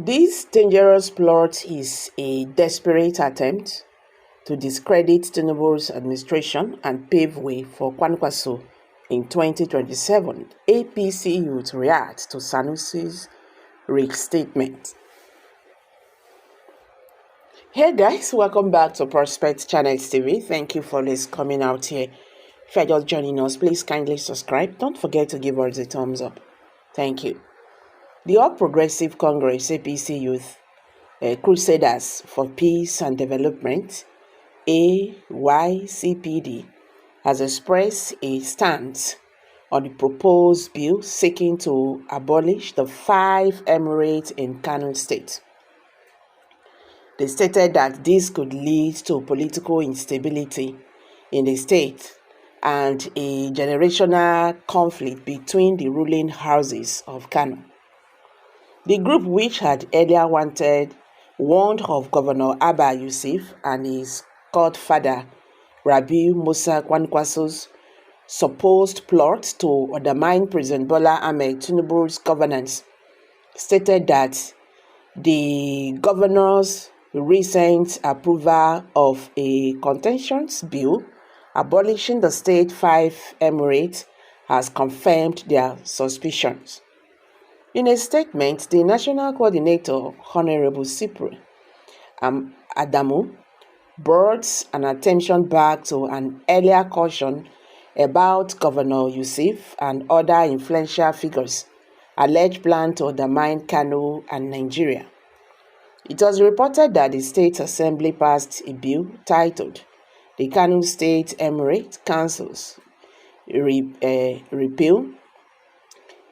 This dangerous plot is a desperate attempt to discredit TInubu's administration and pave way for Kwankwaso in 2027. APC youth react to Sanusi's restatement. Hey guys, welcome back to Prospect Channels TV. Thank you for always coming out here. If you're just joining us, please kindly subscribe. Don't forget to give us a thumbs up. Thank you. The All Progressive Congress APC Youth Crusaders for Peace and Development AYCPD has expressed a stance on the proposed bill seeking to abolish the 5 emirates in Kano State. They stated that this could lead to political instability in the state and a generational conflict between the ruling houses of Kano. The group, which had earlier warned of Governor Abba Yusuf and his godfather Rabiu Musa Kwankwaso's supposed plot to undermine President Bola Ahmed Tinubu's governance, stated that the governor's recent approval of a contentious bill abolishing the state 5 emirates has confirmed their suspicions. In a statement, the National Coordinator, Honorable Cyprian Adamu, brought an attention back to an earlier caution about Governor Yusuf and other influential figures' alleged plan to undermine Kano and Nigeria. It was reported that the State Assembly passed a bill titled the Kano State Emirate Council's Repeal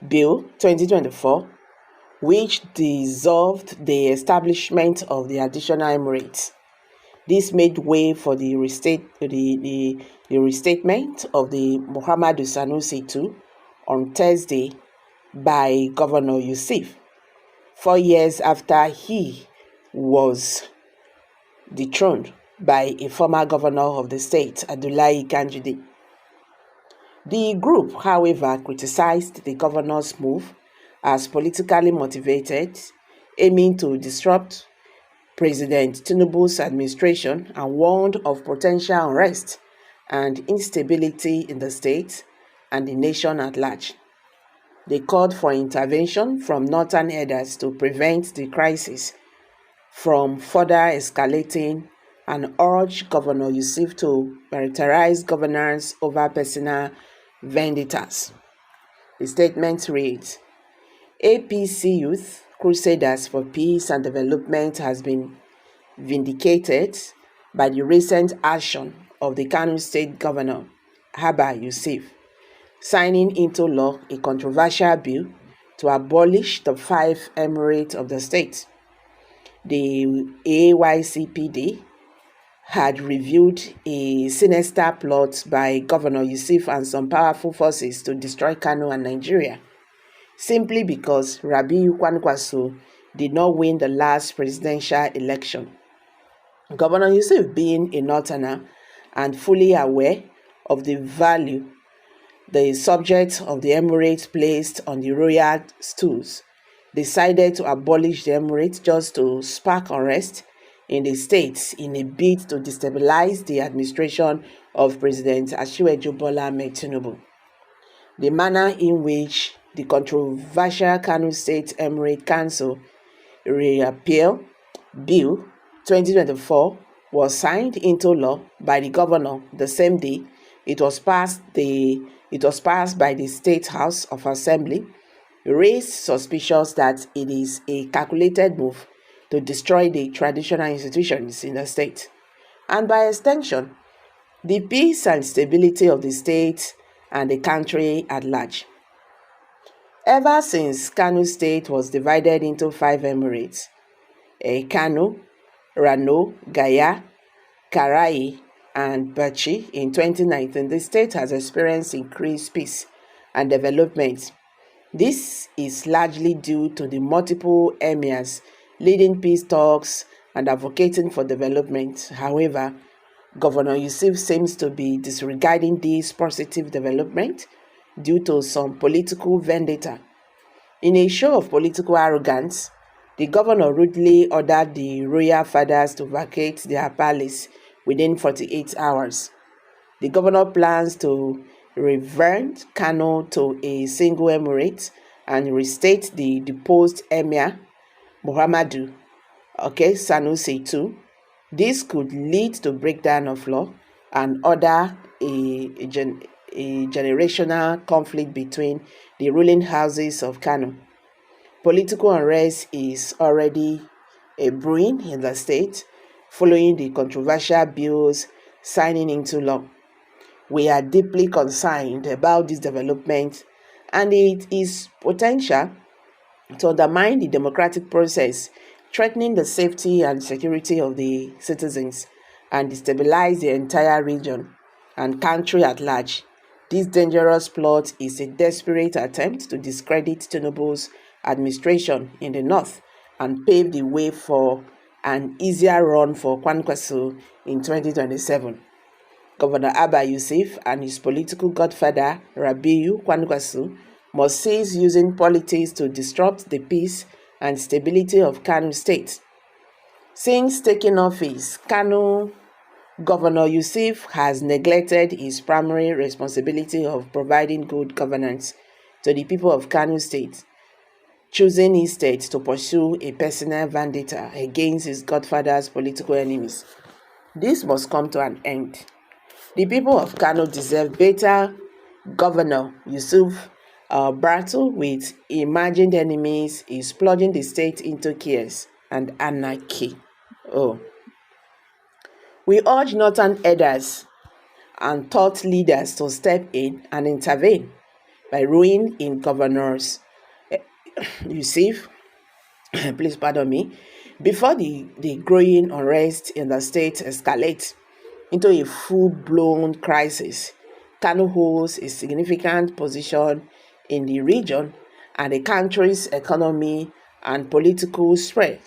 Bill 2024, which dissolved the establishment of the additional emirates. This made way for the restatement of the Muhammadu Sanusi II on Thursday by Governor Yusuf, 4 years after he was dethroned by a former governor of the state, Abdullahi Ganduje. The group, however, criticized the governor's move as politically motivated, aiming to disrupt President Tinubu's administration, and warned of potential unrest and instability in the state and the nation at large. They called for intervention from northern headers to prevent the crisis from further escalating and urged Governor Yusuf to prioritize governance over personal vendettas. The statement reads, APC Youth Crusaders for Peace and Development has been vindicated by the recent action of the Kano State Governor, Abba Yusuf, signing into law a controversial bill to abolish the 5 emirates of the state. The AYCPD had reviewed a sinister plot by Governor Yusuf and some powerful forces to destroy Kano and Nigeria, simply because Rabiu Kwankwaso did not win the last presidential election. Governor Yusuf, being a northerner and fully aware of the value the subject of the emirates placed on the royal stools, decided to abolish the emirates just to spark unrest in the states in a bid to destabilize the administration of President Asiwaju Bola Ahmed Tinubu. The manner in which the controversial Kano State Emirate Council Repeal Bill 2024 was signed into law by the governor the same day it was passed by the State House of Assembly, raised suspicions that it is a calculated move to destroy the traditional institutions in the state, and by extension, the peace and stability of the state and the country at large. Ever since Kano State was divided into 5 emirates, Kano, Rano, Gaya, Karai, and Bachi in 2019, the state has experienced increased peace and development. This is largely due to the multiple emirs leading peace talks and advocating for development. However, Governor Yusuf seems to be disregarding this positive development due to some political vendetta. In a show of political arrogance, The governor rudely ordered the royal fathers to vacate their palace within 48 hours. The governor plans to revert Kano to a single emirate and restate the deposed emir Muhammadu Sanusi II. This could lead to breakdown of law and order a generational conflict between the ruling houses of Kano. Political unrest is already brewing in the state following the controversial bills signing into law. We are deeply concerned about this development and its potential to undermine the democratic process, threatening the safety and security of the citizens, and destabilize the entire region and country at large. This dangerous plot is a desperate attempt to discredit TInubu's administration in the north and pave the way for an easier run for Kwankwaso in 2027. Governor Abba Yusuf and his political godfather Rabiu Kwankwaso must cease using politics to disrupt the peace and stability of Kano State. Since taking office, Kano Governor Yusuf has neglected his primary responsibility of providing good governance to the people of Kano State, choosing instead to pursue a personal vendetta against his godfather's political enemies. This must come to an end. The people of Kano deserve better. Governor Yusuf battle with imagined enemies is plunging the state into chaos and anarchy. We urge northern elders and thought leaders to step in and intervene by ruling in governors Yusuf, please pardon me, before the growing unrest in the state escalates into a full-blown crisis. Kano holds a significant position in the region and the country's economy and political spread.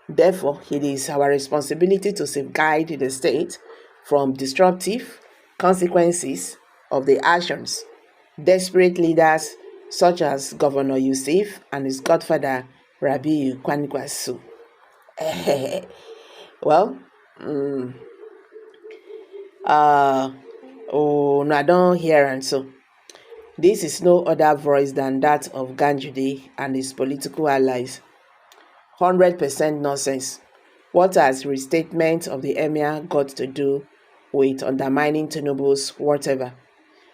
Therefore, it is our responsibility to safeguard the state from disruptive consequences of the actions. Desperate leaders such as Governor Yusuf and his godfather Rabiu Kwankwaso. Well, no, I don't hear and so. This is no other voice than that of Ganjude and his political allies. 100% nonsense. What has restatement of the emir got to do with undermining TInubu's whatever?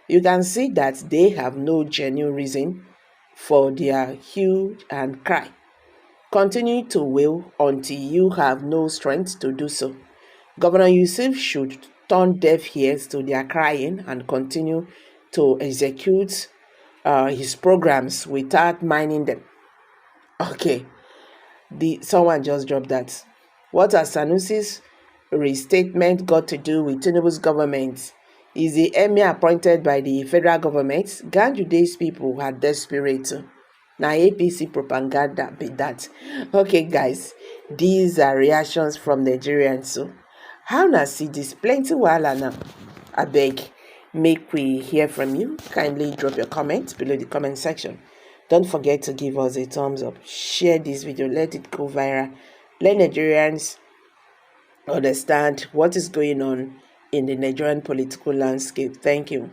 You can see that they have no genuine reason for their hue and cry. Continue to wail until you have no strength to do so. Governor Yusuf should turn deaf ears to their crying and continue to execute his programs without minding them. Okay. Someone just dropped that. What has Sanusi's restatement got to do with TInubu's government? Is the emir appointed by the federal government? Ganjude's people are desperate. Now APC propaganda be that. Okay, guys, these are reactions from Nigerians. So, how na see this? Plenty wahala now. I beg, make we hear from you. Kindly drop your comments below the comment section. Don't forget to give us a thumbs up. Share this video. Let it go viral. Let Nigerians understand what is going on in the Nigerian political landscape. Thank you.